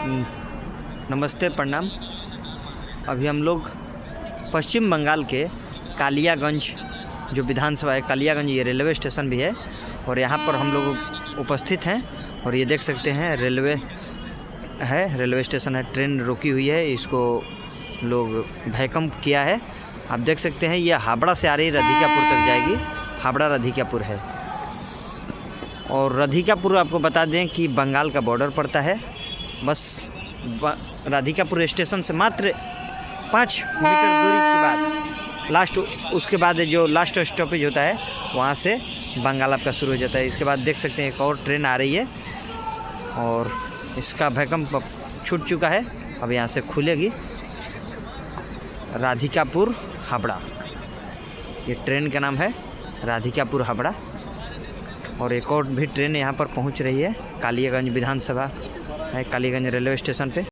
नमस्ते, प्रणाम। अभी हम लोग पश्चिम बंगाल के कालियागंज जो विधानसभा है, कालियागंज ये रेलवे स्टेशन भी है और यहाँ पर हम लोग उपस्थित हैं। और ये देख सकते हैं रेलवे स्टेशन है, ट्रेन रुकी हुई है, इसको लोग वैकम किया है। आप देख सकते हैं ये हावड़ा से आ रही राधिकापुर तक जाएगी, हावड़ा राधिकापुर है। और राधिकापुर आपको बता दें कि बंगाल का बॉर्डर पड़ता है। बस राधिकापुर स्टेशन से मात्र 5 मीटर दूरी के बाद उसके बाद जो लास्ट स्टॉपेज होता है वहाँ से बंगाल आपका शुरू हो जाता है। इसके बाद देख सकते हैं एक और ट्रेन आ रही है और इसका वैकम छूट चुका है, अब यहाँ से खुलेगी राधिकापुर हावड़ा। ये ट्रेन का नाम है राधिकापुर हावड़ा। और एक और भी ट्रेन यहाँ पर पहुँच रही है, कालियागंज विधानसभा है, कालियागंज रेलवे स्टेशन पे।